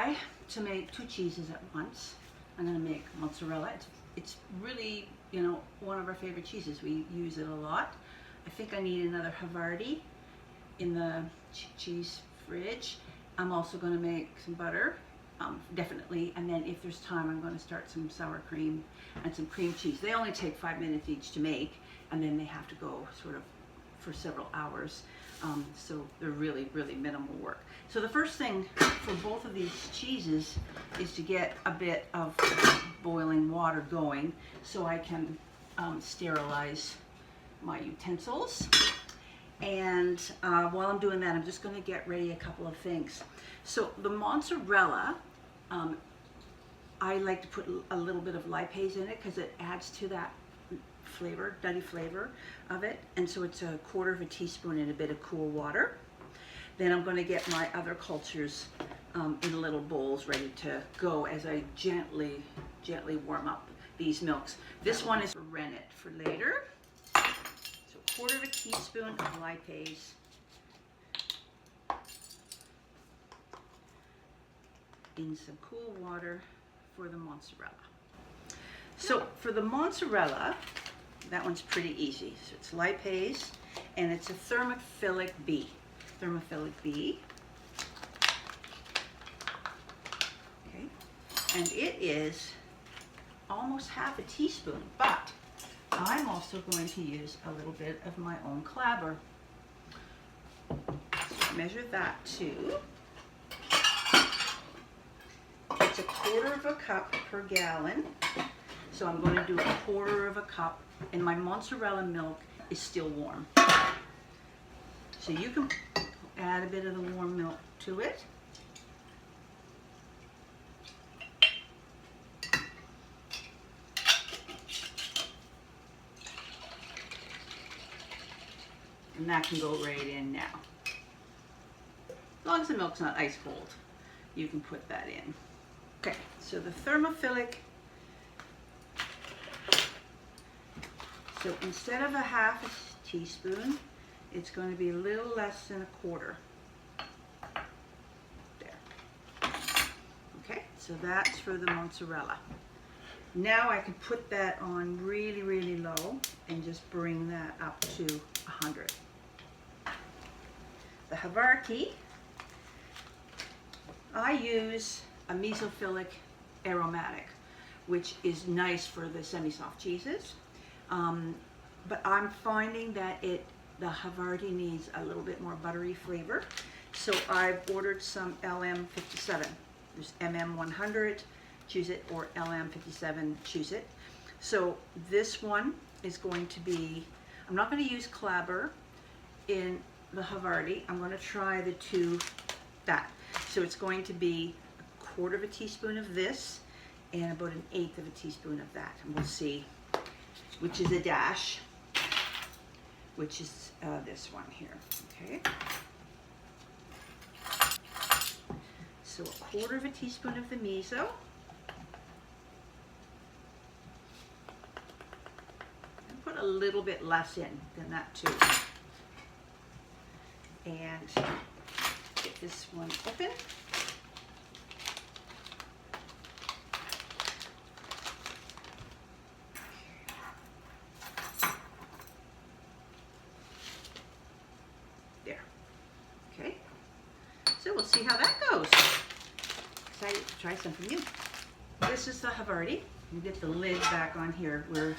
try to make 2 cheeses at once. I'm going to make mozzarella. It's really, you know, one of our favorite cheeses. We use it a lot. I think I need another Havarti in the cheese fridge. I'm also going to make some butter, definitely, and then if there's time I'm going to start some sour cream and some cream cheese. They only take 5 minutes each to make, and then they have to go sort of for several hours, so they're really, really minimal work. So the first thing for both of these cheeses is to get a bit of boiling water going so I can sterilize my utensils. And while I'm doing that, I'm just going to get ready a couple of things. So the mozzarella, I like to put a little bit of lipase in it because it adds to that flavor, nutty flavor of it. And so it's 1/4 teaspoon in a bit of cool water. Then I'm going to get my other cultures in little bowls ready to go as I gently warm up these milks. This one is rennet for later. So 1/4 teaspoon of lipase. In some cool water for the mozzarella. So for the mozzarella, that one's pretty easy. So it's lipase, and it's a thermophilic B. Thermophilic B. Okay, and it is almost 1/2 teaspoon, but I'm also going to use a little bit of my own clabber. So measure that too. It's 1/4 cup per gallon. So I'm going to do 1/4 cup, and my mozzarella milk is still warm. So you can add a bit of the warm milk to it. And that can go right in now. As long as the milk's not ice cold, you can put that in. Okay, so the thermophilic, so instead of 1/2 teaspoon, it's going to be a little less than 1/4. There. Okay, so that's for the mozzarella. Now I can put that on really, really low and just bring that up to 100. The Havarti, I use a mesophilic aromatic, which is nice for the semi-soft cheeses. But I'm finding that the Havarti needs a little bit more buttery flavor. So I've ordered some LM57. There's MM100, choose it, or LM57, choose it. So this one is going to be, I'm not going to use clabber in the Havarti. I'm going to try the two, that. So it's going to be 1/4 teaspoon of this and about 1/8 teaspoon of that. And we'll see which is a dash, which is this one here, okay? So 1/4 teaspoon of the meso. And put a little bit less in than that too. And get this one open. There. Okay. So we'll see how that goes. Excited to try something new. This is the Havarti. You get the lid back on here. We're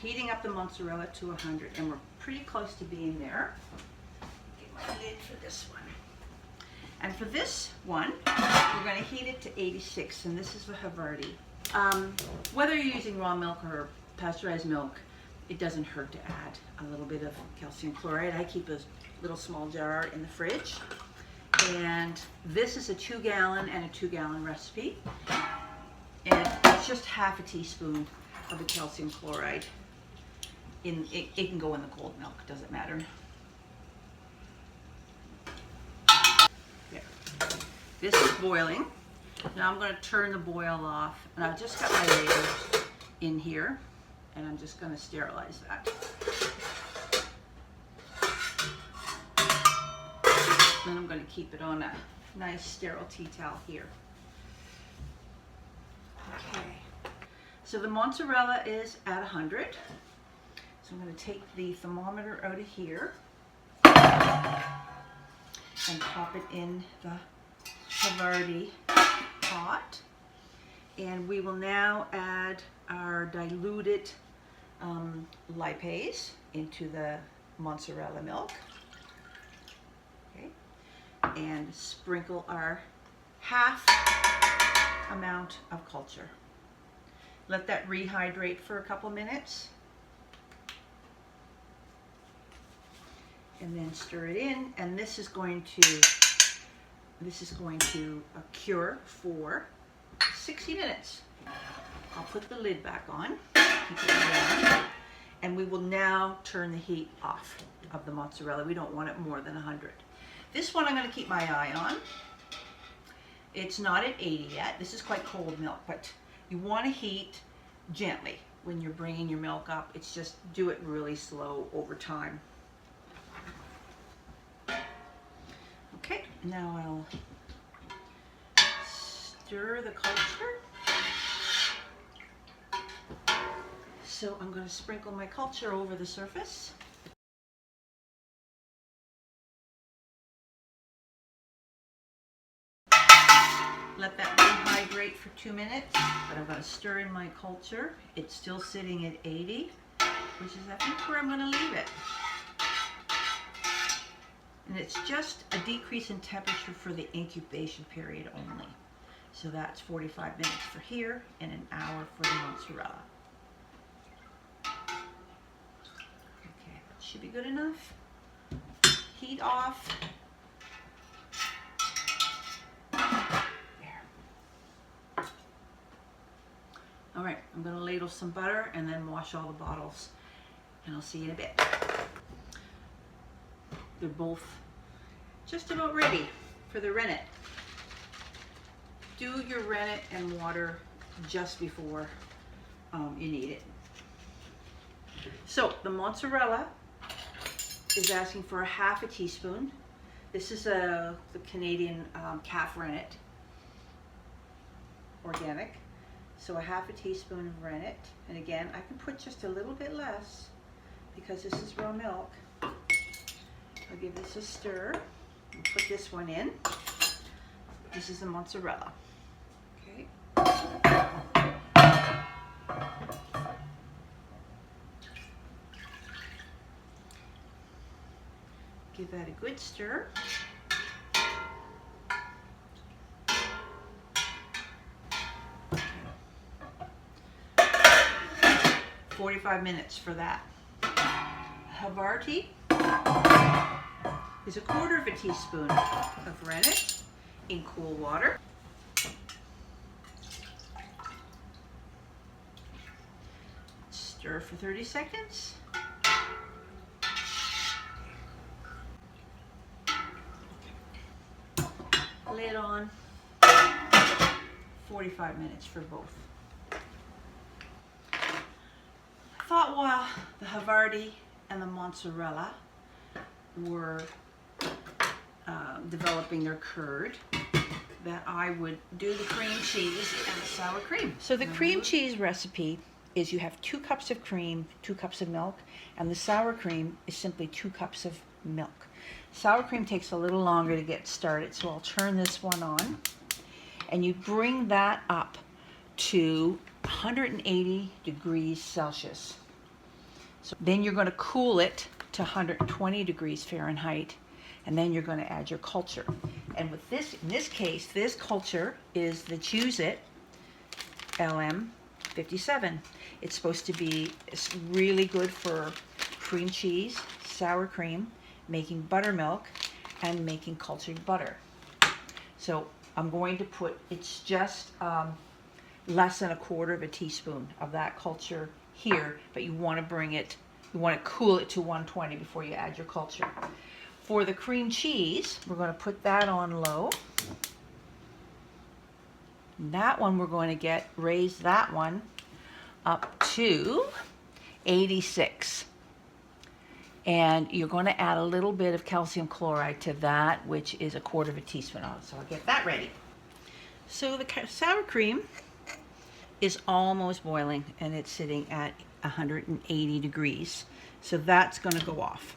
heating up the mozzarella to 100, and we're pretty close to being there. Lid for this one. And for this one, we're going to heat it to 86, and this is the Havarti. Whether you're using raw milk or pasteurized milk, it doesn't hurt to add a little bit of calcium chloride. I keep a little small jar in the fridge. And this is a 2-gallon and a 2-gallon recipe. And it's just 1/2 teaspoon of the calcium chloride. It can go in the cold milk, doesn't matter. This is boiling. Now I'm going to turn the boil off, and I've just got my layers in here, and I'm just going to sterilize that. Then I'm going to keep it on a nice sterile tea towel here. Okay, so the mozzarella is at 100. So I'm going to take the thermometer out of here and pop it in the Havarti pot. And we will now add our diluted lipase into the mozzarella milk. Okay. And sprinkle our half amount of culture. Let that rehydrate for a couple minutes. And then stir it in, and this is going to cure for 60 minutes. I'll put the lid back on, keep it warm, and we will now turn the heat off of the mozzarella. We don't want it more than 100. This one I'm going to keep my eye on. It's not at 80 yet. This is quite cold milk, but you want to heat gently when you're bringing your milk up. It's just do it really slow over time. Okay, now I'll stir the culture. So I'm going to sprinkle my culture over the surface. Let that rehydrate for 2 minutes, but I'm going to stir in my culture. It's still sitting at 80, which is I think where I'm going to leave it. And it's just a decrease in temperature for the incubation period only. So that's 45 minutes for here and an hour for the mozzarella. Okay, that should be good enough. Heat off. There. All right, I'm going to ladle some butter and then wash all the bottles. And I'll see you in a bit. They're both just about ready for the rennet. Do your rennet and water just before you need it. So the mozzarella is asking for a half a teaspoon. This is the Canadian calf rennet, organic. So a half a teaspoon of rennet. And again, I can put just a little bit less because this is raw milk. I'll give this a stir and put this one in. This is the mozzarella. Okay. Give that a good stir. Okay. 45 minutes for that. Havarti is a quarter of a teaspoon of rennet in cool water. Stir for 30 seconds. Lid on. 45 minutes for both. I thought while the Havarti and the mozzarella were developing their curd, that I would do the cream cheese and the sour cream. So the cream cheese recipe is you have 2 cups of cream, 2 cups of milk, and the sour cream is simply 2 cups of milk. Sour cream takes a little longer to get started, so I'll turn this one on, and you bring that up to 180 degrees Celsius. So then you're going to cool it to 120 degrees Fahrenheit, and then you're going to add your culture. And with this, in this case, this culture is the Choose-It LM57. It's supposed to be, it's really good for cream cheese, sour cream, making buttermilk, and making cultured butter. So I'm going to put, it's just less than a quarter of a teaspoon of that culture here, but you want to bring it, you want to cool it to 120 before you add your culture. For the cream cheese, we're going to put that on low. That one we're going to raise that one up to 86. And you're going to add a little bit of calcium chloride to that, which is a quarter of a teaspoon of it. So I'll get that ready. So the sour cream, is almost boiling and it's sitting at 180 degrees. So that's going to go off.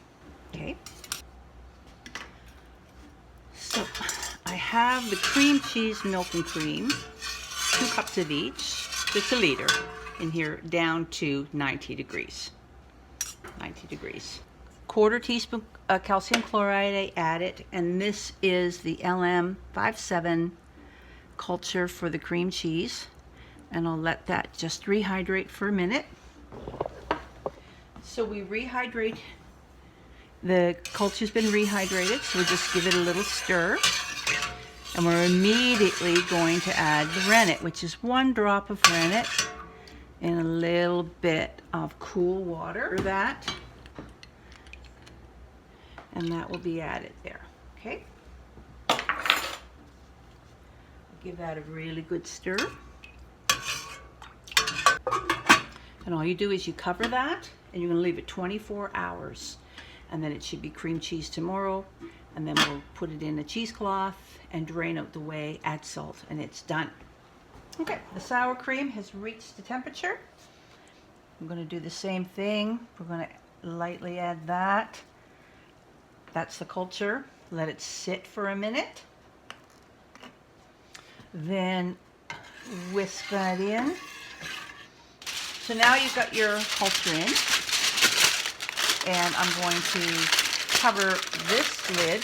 Okay. So I have the cream cheese, milk and cream, 2 cups of each, just a liter in here, down to 90 degrees. 90 degrees. 1/4 teaspoon calcium chloride, I add it, and this is the LM57 culture for the cream cheese, and I'll let that just rehydrate for a minute. So we rehydrate, the culture's been rehydrated, so we just give it a little stir, and we're immediately going to add the rennet, which is 1 drop of rennet and a little bit of cool water for that, and that will be added there. Okay, give that a really good stir, and all you do is you cover that and you're going to leave it 24 hours, and then it should be cream cheese tomorrow, and then we'll put it in a cheesecloth and drain out the whey, add salt, and it's done. Okay, the sour cream has reached the temperature. I'm going to do the same thing. We're going to lightly add that. That's the culture. Let it sit for a minute. Then whisk that in. So now you've got your culture in, and I'm going to cover this lid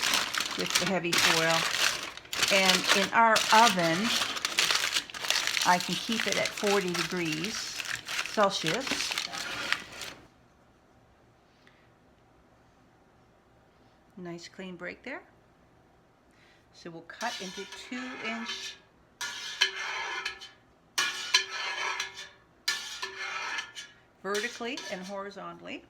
with the heavy foil. And in our oven, I can keep it at 40 degrees Celsius. Nice clean break there. So we'll cut into 2-inch vertically and horizontally.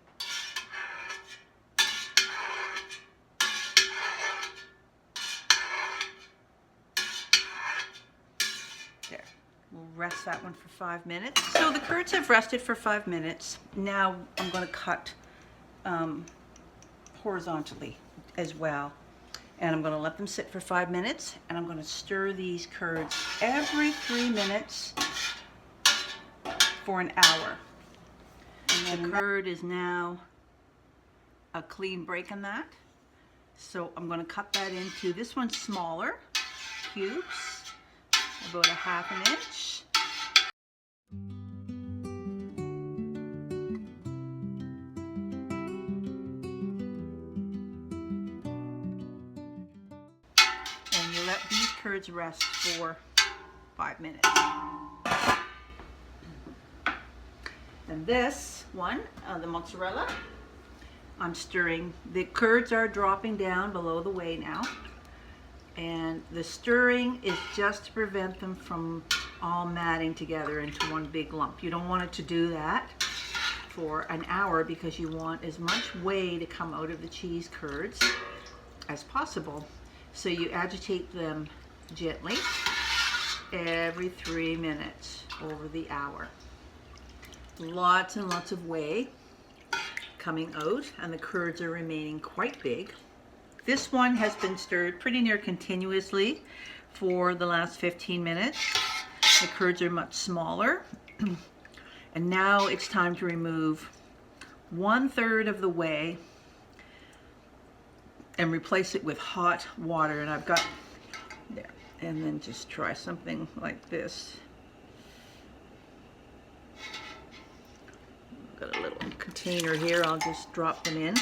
There. We'll rest that one for 5 minutes. So the curds have rested for 5 minutes. Now I'm going to cut horizontally as well. And I'm going to let them sit for 5 minutes, and I'm going to stir these curds every 3 minutes for an hour. And the curd is now a clean break on that. So I'm going to cut that into, this one's smaller, cubes, about 1/2 inch. And you let these curds rest for 5 minutes. And this one, the mozzarella, I'm stirring. The curds are dropping down below the whey now. And the stirring is just to prevent them from all matting together into one big lump. You don't want it to do that for an hour because you want as much whey to come out of the cheese curds as possible. So you agitate them gently every 3 minutes over the hour. Lots and lots of whey coming out, and the curds are remaining quite big. This one has been stirred pretty near continuously for the last 15 minutes. The curds are much smaller. And now it's time to remove 1/3 of the whey and replace it with hot water. And I've got there. And then just try something like this. Got a little container here, I'll just drop them in.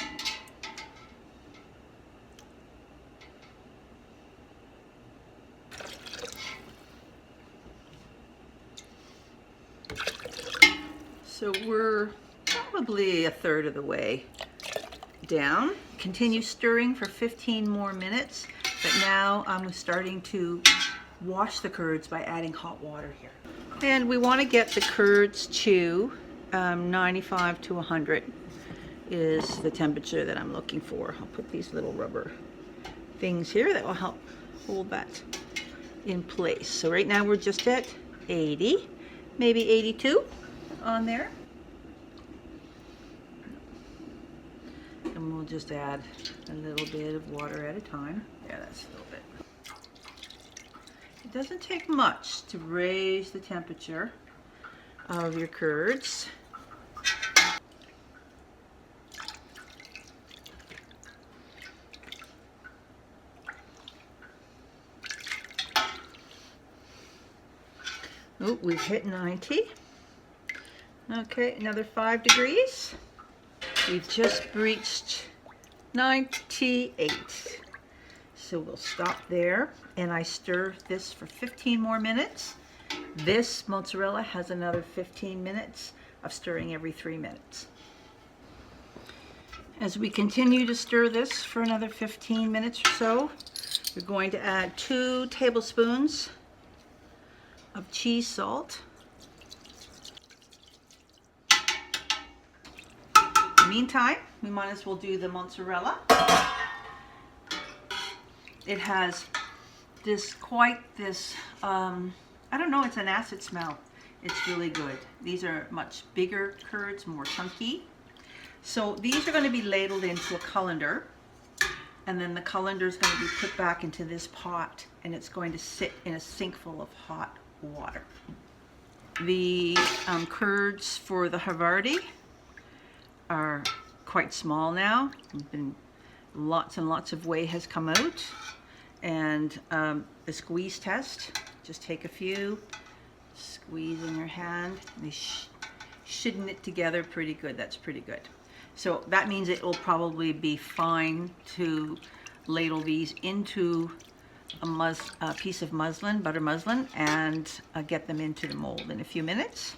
So we're probably 1/3 of the way down. Continue stirring for 15 more minutes, but now I'm starting to wash the curds by adding hot water here. And we want to get the curds to 95 to 100 is the temperature that I'm looking for. I'll put these little rubber things here that will help hold that in place. So right now we're just at 80, maybe 82 on there. And we'll just add a little bit of water at a time. Yeah, that's a little bit. It doesn't take much to raise the temperature of your curds. Oh, we've hit 90. Okay, another 5 degrees. We've just reached 98. So we'll stop there, and I stir this for 15 more minutes. This mozzarella has another 15 minutes of stirring every 3 minutes. As we continue to stir this for another 15 minutes or so, we're going to add 2 tablespoons of cheese salt. In the meantime, we might as well do the mozzarella. It has I don't know, it's an acid smell. It's really good. These are much bigger curds, more chunky. So these are going to be ladled into a colander, and then the colander is going to be put back into this pot, and it's going to sit in a sink full of hot water. The curds for the Havarti are quite small now. Lots and lots of whey has come out, and the squeeze test, just take a few, squeeze in your hand, and they should knit together pretty good. That's pretty good. So that means it will probably be fine to ladle these into a piece of muslin, butter muslin, and get them into the mold in a few minutes.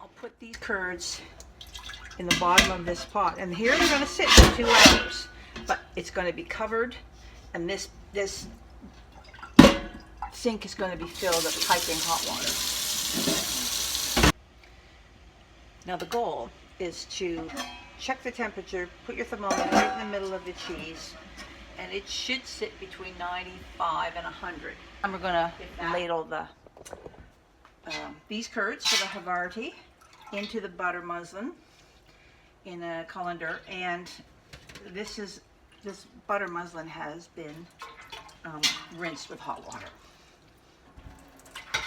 I'll put these curds in the bottom of this pot, and here they're going to sit for 2 hours, but it's going to be covered, and this sink is going to be filled with piping hot water. Now the goal is to check the temperature, put your thermometer right in the middle of the cheese, and it should sit between 95 and 100. And we're going to ladle these curds for the Havarti into the butter muslin in a colander, and this butter muslin has been rinsed with hot water,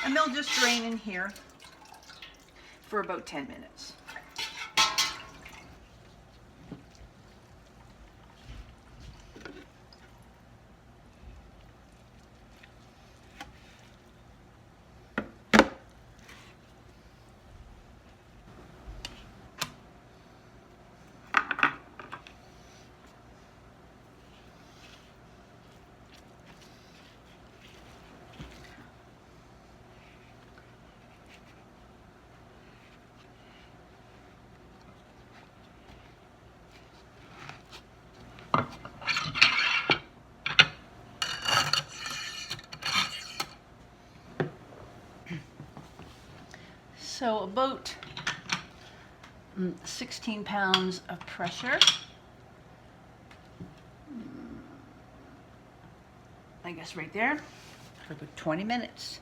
and they'll just drain in here for about 10 minutes. So about 16 pounds of pressure. I guess right there for about 20 minutes.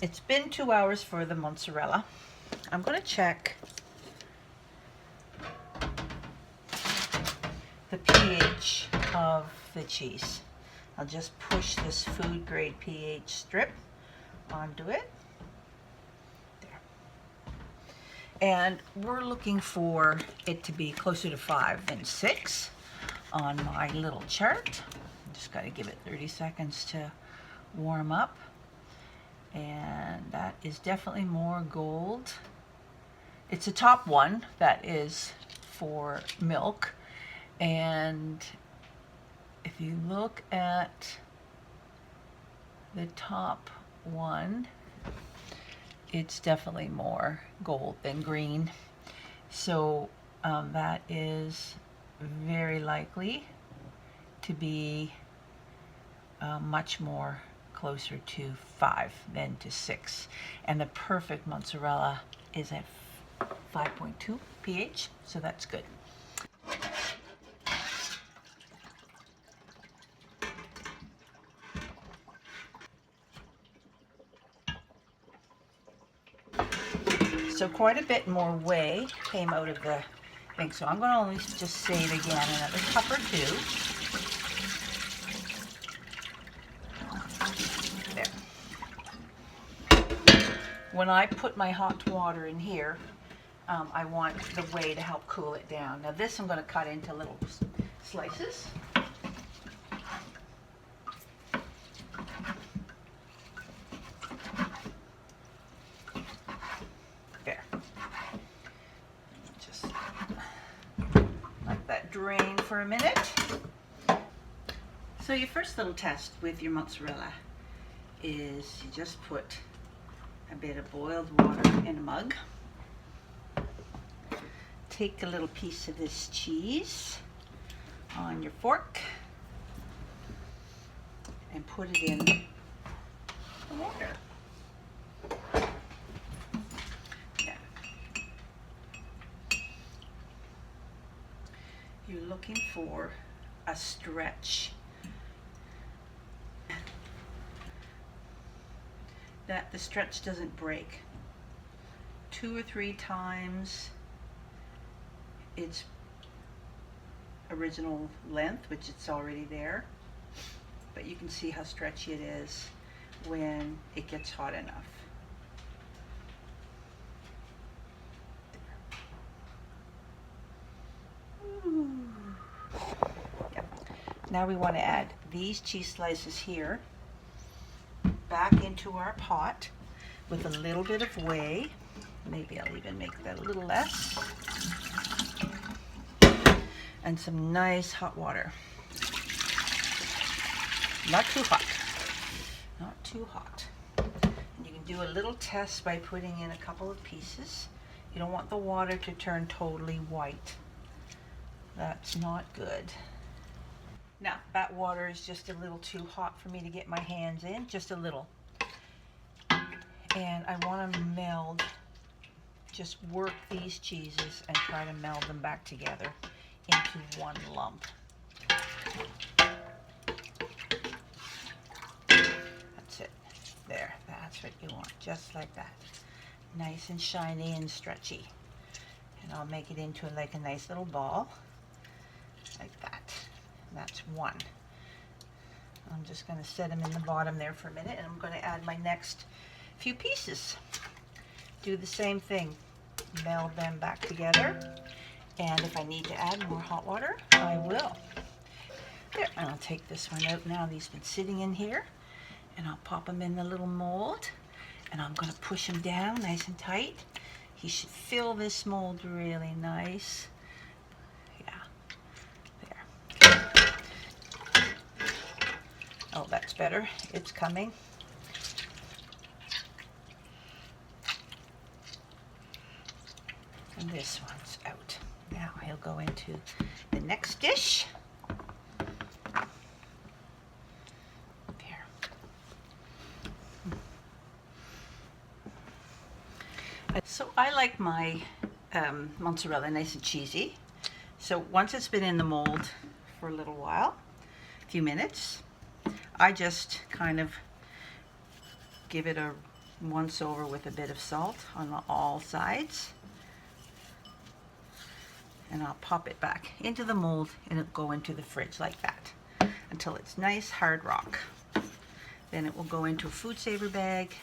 It's been 2 hours for the mozzarella. I'm going to check the pH of the cheese. I'll just push this food grade pH strip onto it. There. And we're looking for it to be closer to 5 than 6 on my little chart. Just got to give it 30 seconds to warm up. And that is definitely more gold. It's a top one that is for milk. And if you look at the top one, it's definitely more gold than green. So that is very likely to be much more closer to 5 than to 6. And the perfect mozzarella is at 5.2 pH, so that's good. So quite a bit more whey came out of the thing. So I'm going to only just say it again, another cup or two. There. When I put my hot water in here, I want the whey to help cool it down. Now this I'm going to cut into little slices. Drain for a minute. So your first little test with your mozzarella is you just put a bit of boiled water in a mug. Take a little piece of this cheese on your fork and put it in the water. You're looking for a stretch. That the stretch doesn't break. 2 or 3 times its original length, which it's already there, but you can see how stretchy it is when it gets hot enough. Now we want to add these cheese slices here back into our pot with a little bit of whey. Maybe I'll even make that a little less. And some nice hot water. Not too hot. Not too hot. And you can do a little test by putting in a couple of pieces. You don't want the water to turn totally white. That's not good. Now, that water is just a little too hot for me to get my hands in, just a little. And I want to meld, just work these cheeses and try to meld them back together into one lump. That's it. There, that's what you want, just like that. Nice and shiny and stretchy. And I'll make it into like a nice little ball, like that. That's one. I'm just going to set them in the bottom there for a minute, and I'm going to add my next few pieces. Do the same thing. Meld them back together, and if I need to add more hot water, I will. There, and I'll take this one out now. These have been sitting in here, and I'll pop them in the little mold, and I'm going to push them down nice and tight. He should fill this mold really nice. Oh, that's better. It's coming. And this one's out. Now he'll go into the next dish. There. So I like my mozzarella nice and cheesy. So once it's been in the mold for a little while, a few minutes, I just kind of give it a once over with a bit of salt on all sides. And I'll pop it back into the mold and it'll go into the fridge like that until it's nice hard rock. Then it will go into a food saver bag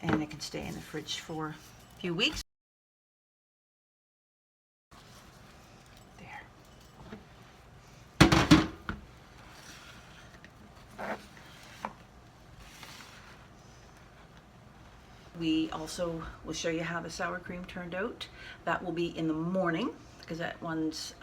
and it can stay in the fridge for a few weeks. There. We also will show you how the sour cream turned out. That will be in the morning, because that one's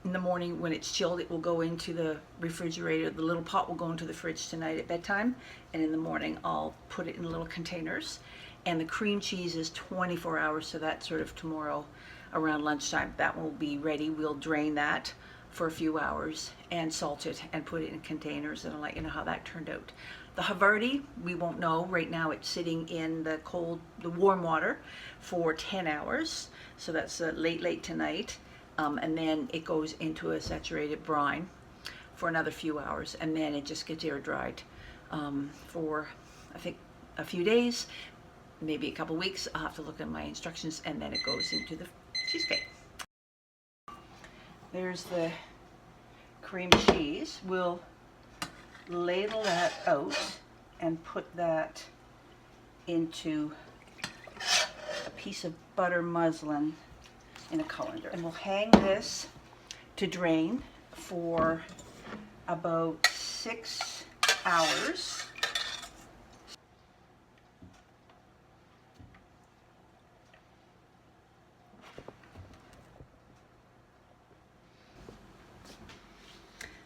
in the morning when it's chilled, it will go into the refrigerator. The little pot will go into the fridge tonight at bedtime, and in the morning I'll put it in little containers. And the cream cheese is 24 hours, so that's sort of tomorrow around lunchtime. That will be ready. We'll drain that for a few hours and salt it and put it in containers, and I'll let you know how that turned out. The Havarti, we won't know. Right now it's sitting in the warm water for 10 hours. So that's late tonight. And then it goes into a saturated brine for another few hours. And then it just gets air dried for, I think, a few days, maybe a couple weeks. I'll have to look at my instructions. And then it goes into the cheesecake. There's the cream cheese. We'll ladle that out and put that into a piece of butter muslin in a colander. And we'll hang this to drain for about 6 hours.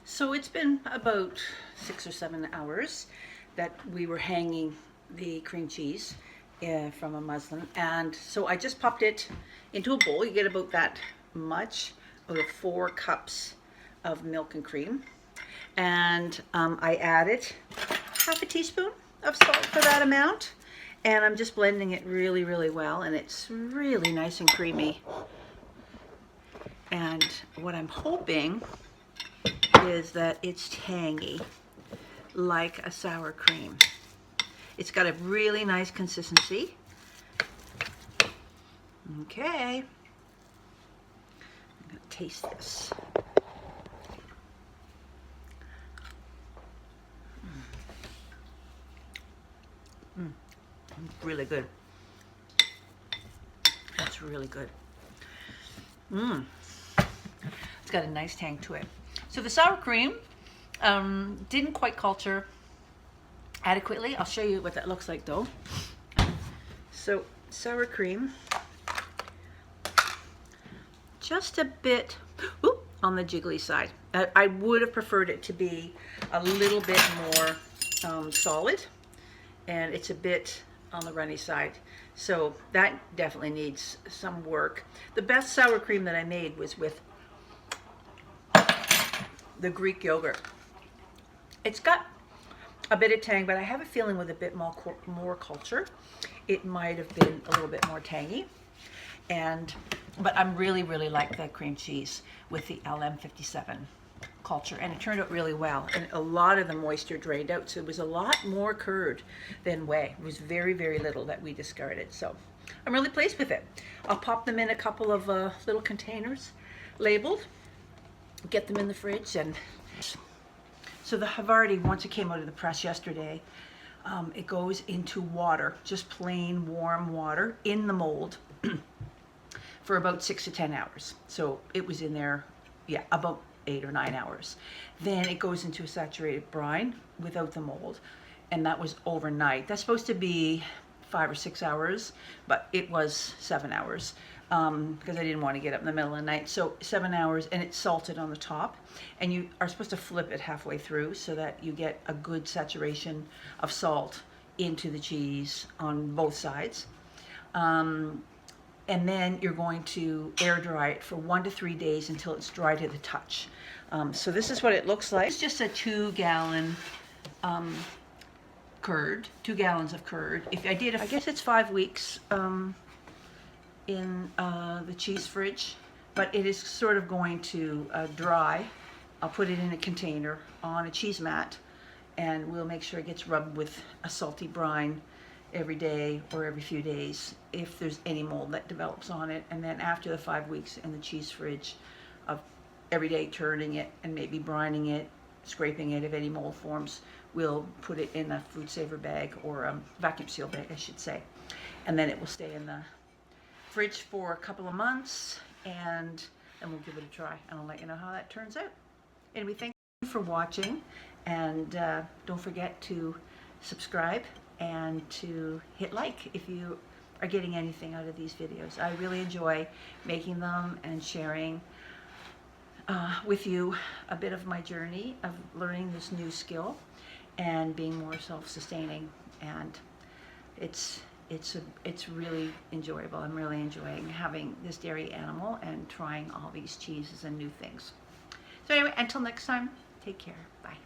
So it's been about 6 or 7 hours that we were hanging the cream cheese from a muslin, and so I just popped it into a bowl. You get about that much out of 4 cups of milk and cream, and I added half a teaspoon of salt for that amount, and I'm just blending it really, really well, and it's really nice and creamy. And what I'm hoping is that it's tangy like a sour cream. It's got a really nice consistency. Okay, I'm gonna taste this. Really good. That's really good. It's got a nice tang to it. So the sour cream didn't quite culture adequately. I'll show you what that looks like though. So sour cream, just a bit on the jiggly side. I would have preferred it to be a little bit more solid, and it's a bit on the runny side. So that definitely needs some work. The best sour cream that I made was with the Greek yogurt. It's got a bit of tang, but I have a feeling with a bit more culture, it might have been a little bit more tangy. But I'm really like the cream cheese with the LM57 culture, and it turned out really well. And a lot of the moisture drained out, so it was a lot more curd than whey. It was very little that we discarded. So I'm really pleased with it. I'll pop them in a couple of little containers labeled, get them in the fridge. And so the Havarti, once it came out of the press yesterday, it goes into water, just plain warm water in the mold for about 6 to 10 hours. So it was in there, yeah, about 8 or 9 hours. Then it goes into a saturated brine without the mold, and that was overnight. That's supposed to be 5 or 6 hours, but it was 7 hours because I didn't want to get up in the middle of the night. So 7 hours, and it's salted on the top, and you are supposed to flip it halfway through so that you get a good saturation of salt into the cheese on both sides. And then you're going to air dry it for 1 to 3 days until it's dry to the touch. So this is what it looks like. It's just a 2-gallon curd, 2 gallons of curd. If I did, I guess it's 5 weeks in the cheese fridge, but it is sort of going to dry. I'll put it in a container on a cheese mat and we'll make sure it gets rubbed with a salty brine every day or every few days if there's any mold that develops on it. And then after the 5 weeks in the cheese fridge, of every day turning it and maybe brining it, scraping it if any mold forms, we'll put it in a food saver bag, or a vacuum seal bag I should say, and then it will stay in the fridge for a couple of months, and then we'll give it a try and I'll let you know how that turns out. Anyway, thank you for watching, and don't forget to subscribe and to hit like if you are getting anything out of these videos. I really enjoy making them and sharing with you a bit of my journey of learning this new skill and being more self-sustaining, and it's really enjoyable. I'm really enjoying having this dairy animal and trying all these cheeses and new things. So anyway, until next time, take care. Bye.